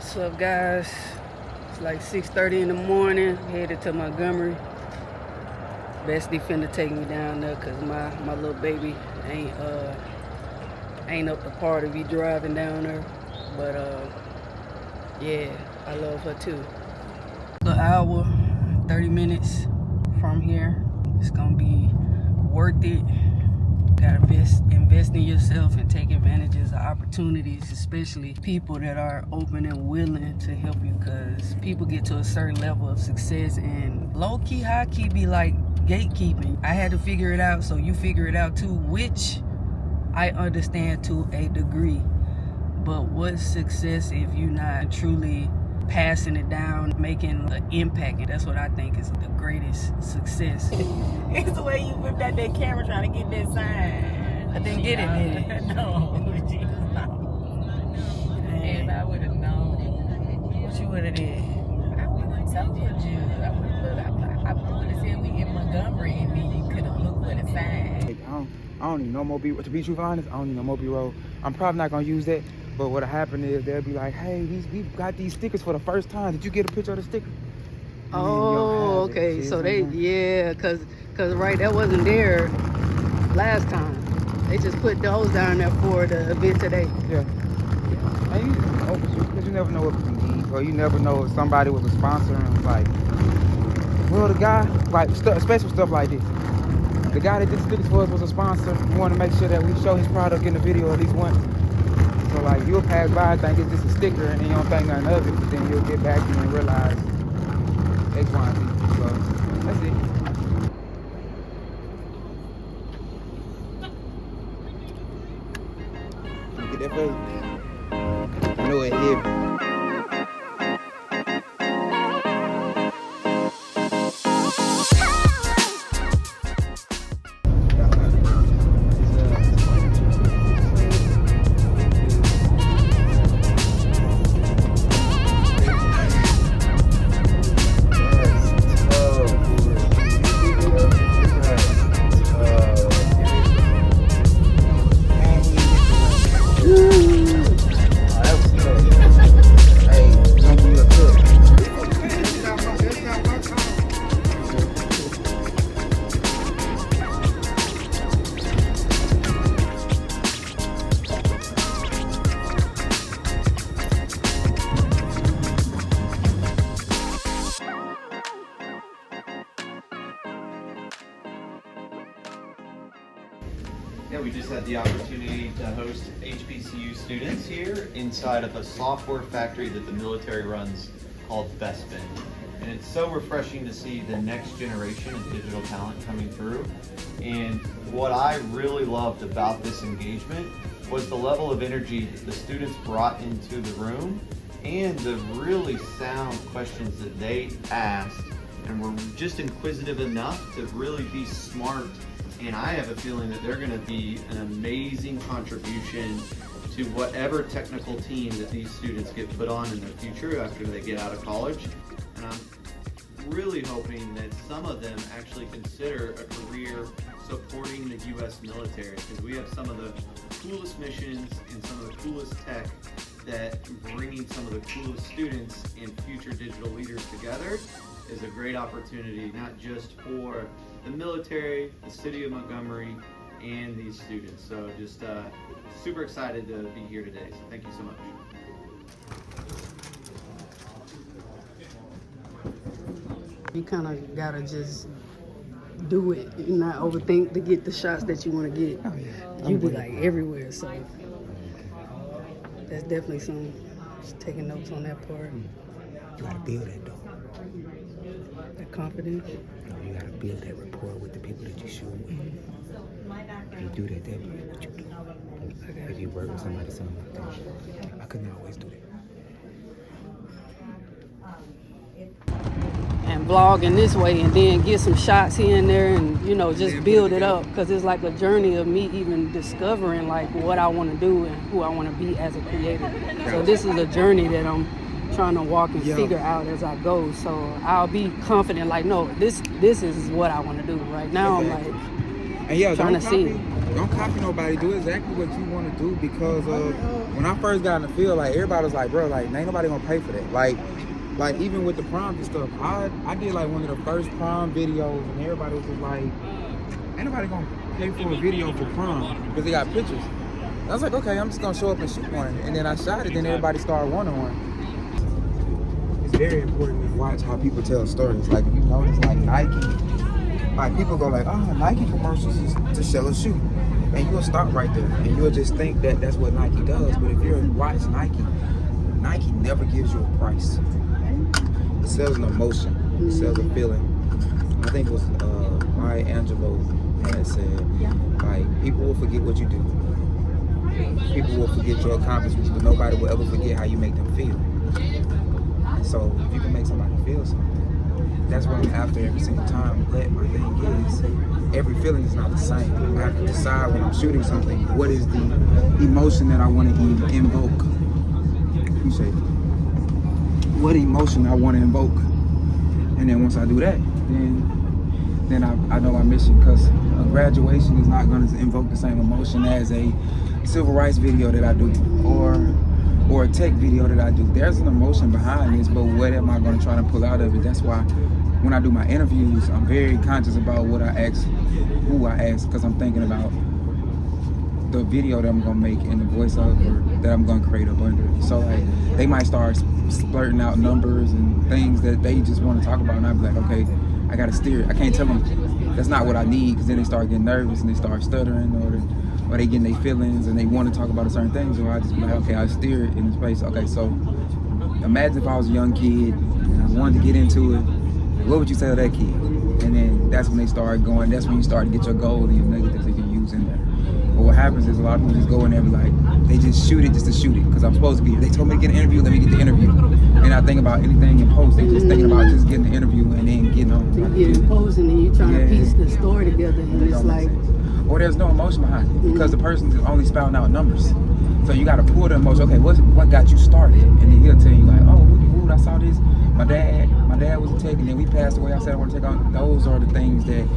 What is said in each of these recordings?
What's up, guys? It's like 6:30 in the morning, headed to Montgomery. Bestie finna take me down there because my little baby ain't up to par to be driving down there. But yeah, I love her too. An hour, 30 minutes from here. It's gonna be worth it. Gotta invest in yourself and take advantages of opportunities, especially people that are open and willing to help you, because people get to a certain level of success and low-key, high-key be like gatekeeping. I had to figure it out, so you figure it out too, which I understand to a degree. But what's success if you're not truly passing it down, making an impact? And that's what I think is the greatest success. It's the way you whipped out that camera trying to get that sign. I didn't get it, did it? No, Jesus, no. And I would have known. What you would have did? I would have told you. I would have said we in Montgomery and then you could have looked for the sign. I don't need no more B-roll. To be truthfully honest, I don't need no more B-roll. I'm probably not going to use that. But what'll happen is they'll be like, hey, we got these stickers for the first time. Did you get a picture of the sticker? Oh, okay. So they, yeah, cause right, that wasn't there last time. They just put those down there for the event today. Yeah. Because you never know what you need, or you never know if somebody was a sponsor and was like, well, the guy, like, especially stuff like this. The guy that did the stickers for us was a sponsor. We want to make sure that we show his product in the video at least once. So like, you'll pass by and think it's just a sticker and then you don't think nothing of it, but then you'll get back to you and realize X, Y, and Z. So that's it. Get that for you? I know it heavy. Yeah, we just had the opportunity to host HBCU students here inside of a software factory that the military runs called Bespin. And it's so refreshing to see the next generation of digital talent coming through. And what I really loved about this engagement was the level of energy that the students brought into the room and the really sound questions that they asked and were just inquisitive enough to really be smart. And I have a feeling that they're going to be an amazing contribution to whatever technical team that these students get put on in the future after they get out of college. And I'm really hoping that some of them actually consider a career supporting the U.S. military, because we have some of the coolest missions and some of the coolest tech that bringing some of the coolest students and future digital leaders together is a great opportunity, not just for the military, the city of Montgomery, and these students. So just super excited to be here today. So thank you so much. You kind of gotta just do it and not overthink to get the shots that you want to get. Oh, yeah. You be like everywhere, so that's definitely something. Just taking notes on that part. You gotta build that though. That confidence. No, you gotta build that rapport with the people that you shoot with. If you do that, that'll be what you do. If you work with somebody, something like that. I couldn't always do that. And vlog in this way, and then get some shots here and there, and you know, just build it up, because it's like a journey of me even discovering like what I want to do and who I want to be as a creator. So this is a journey that I'm trying to walk and figure out as I go. So I'll be confident, like, no, this is what I want to do. Right now, I'm like, And yeah, trying to see. Don't copy nobody. Do exactly what you want to do, because when I first got in the field, like everybody was like, bro, like ain't nobody gonna pay for that. Like even with the prom and stuff, I did like one of the first prom videos, and everybody was just like, ain't nobody gonna pay for a video for prom because they got pictures. I was like, okay, I'm just gonna show up and shoot one, and then I shot it. Then everybody started wanting one. It's very important to watch how people tell stories. Like if you notice, like Nike, like people go like, oh, Nike commercials is to sell a shoe, and you'll stop right there, and you'll just think that that's what Nike does. But if you watch Nike, Nike never gives you a price. It sells an emotion. It sells a feeling. I think it was Maya Angelou that said, like, people will forget what you do. People will forget your accomplishments, but nobody will ever forget how you make them feel. And so if you can make somebody feel something, that's what I'm after every single time. But my thing is, every feeling is not the same. I have to decide when I'm shooting something, what is the emotion that I want to invoke. Appreciate it. What emotion I want to invoke. And then once I do that, then I know my mission, because a graduation is not going to invoke the same emotion as a civil rights video that I do, or a tech video that I do. There's an emotion behind this, but what am I going to try to pull out of it? That's why when I do my interviews, I'm very conscious about what I ask, who I ask, because I'm thinking about the video that I'm going to make and the voiceover that I'm going to create up under it. So like, they might start splurting out numbers and things that they just want to talk about, and I'll be like, okay, I got to steer it. I can't tell them that's not what I need, because then they start getting nervous and they start stuttering, or they getting their feelings and they want to talk about a certain thing. So I just be like, okay, I steer it in this place. Okay, so imagine if I was a young kid and I wanted to get into it, what would you say to that kid? And then that's when they start going, that's when you start to get your goals and your negatives that you can use in there. But what happens is a lot of people just go in there and be like, they just shoot it just to shoot it, because I'm supposed to be here. They told me to get an interview, let me get the interview. And not think about anything in post. They just thinking about just getting the interview and then getting on. Getting posed, and then you're trying to piece the story together, and it's like, or there's no emotion behind it, because the person is only spouting out numbers. So you got to pull the emotion. Okay, what got you started? And then he'll tell you like, oh, I saw this. My dad was a tech, and then we passed away. I said I want to take on. Those are the things that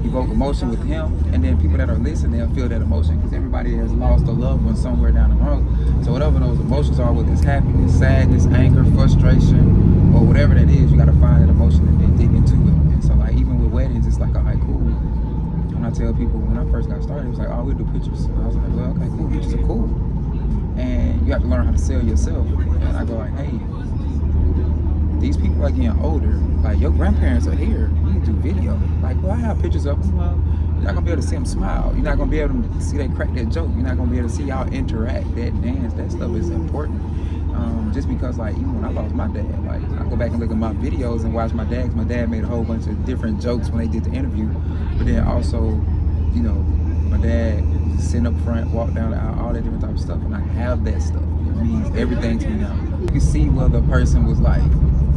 evoke emotion with him, and then people that are listening, they'll feel that emotion, because everybody has lost a loved one somewhere down the road. So whatever those emotions are, whether it's happiness, sadness, anger, frustration, or whatever that is, you got to find that emotion and then dig into it. And so like even with weddings, it's like, all right, cool. When I tell people when I first got started, it was like, oh, we do pictures. And I was like, well, okay, cool, pictures are cool. And you have to learn how to sell yourself. And I go like, hey, these people are getting older. Like, your grandparents are here. You need to do video. Like, well, I have pictures of them. Well, you're not going to be able to see them smile. You're not going to be able to see they crack that joke. You're not going to be able to see y'all interact, that dance. That stuff is important. Just because, like, even when I lost my dad, like, I go back and look at my videos and watch my dad, because my dad made a whole bunch of different jokes when they did the interview. But then also, you know, my dad sitting up front, walk down the aisle, all that different type of stuff. And I have that stuff. It means everything to me now. You can see whether a person was, like,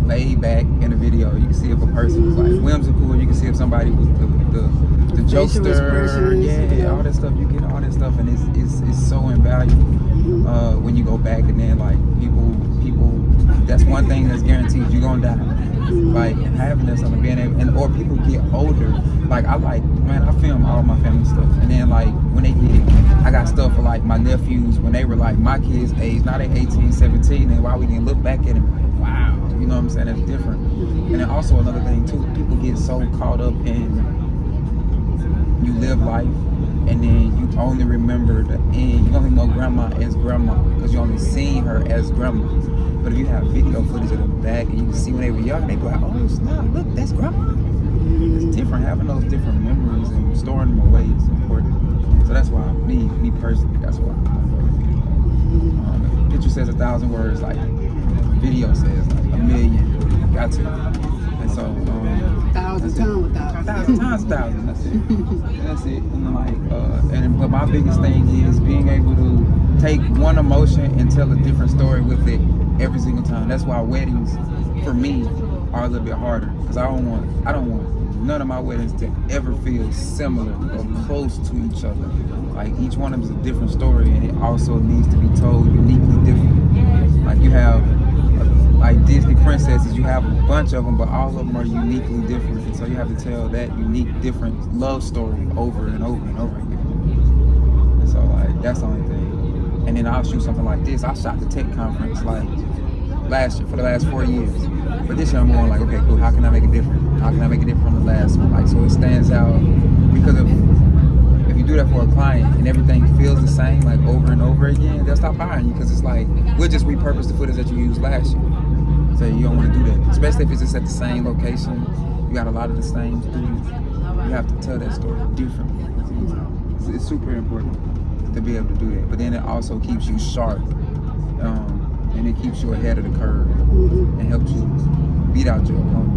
laid back in a video. You can see if a person was like whimsical. You can see if somebody was the jokester. Yeah, all that stuff. You get all that stuff, and it's so invaluable when you go back, and then like people. That's one thing that's guaranteed. You're gonna die. Like having this on the being able, and or people get older. Like I film all my family stuff, and then like when they I got stuff for like my nephews when they were like my kids' age. Now they 18, 17, and while we can look back at them, like, wow. You know what I'm saying? That's different. And then also another thing too, people get so caught up in you live life, and then you only remember the end. You only know grandma as grandma because you only seen her as grandma. But if you have video footage of them back and you can see when they were young, they be like, oh snap, look, that's grandma. It's different. Having those different memories and storing them away is important. So that's why me personally, that's why I love video. Picture says 1,000 words, like video says like 1,000,000. Got to. And so 1,000 times 1,000. 1,000 times 1,000. That's it. That's it. And like but my biggest thing is being able to take one emotion and tell a different story with it every single time. That's why weddings for me are a little bit harder, because I don't want none of my weddings to ever feel similar or close to each other. Like each one of them is a different story, and it also needs to be told uniquely different. Like you have like Disney princesses, you have a bunch of them, but all of them are uniquely different. And so you have to tell that unique, different love story over and over and over again. And so like that's the only thing. And then I'll shoot something like this. I shot the tech conference like last year for the last 4 years. But this year I'm going like, okay, cool. How can I make it different? How can I make it different from the last one? Like so it stands out because if you do that for a client and everything feels the same like over and over again, they'll stop hiring you because it's like we'll just repurpose the footage that you used last year. So you don't want to do that, especially if it's just at the same location. You got a lot of the same students. You have to tell that story differently. It's super important to be able to do that. But then it also keeps you sharp, and it keeps you ahead of the curve and helps you beat out your opponent.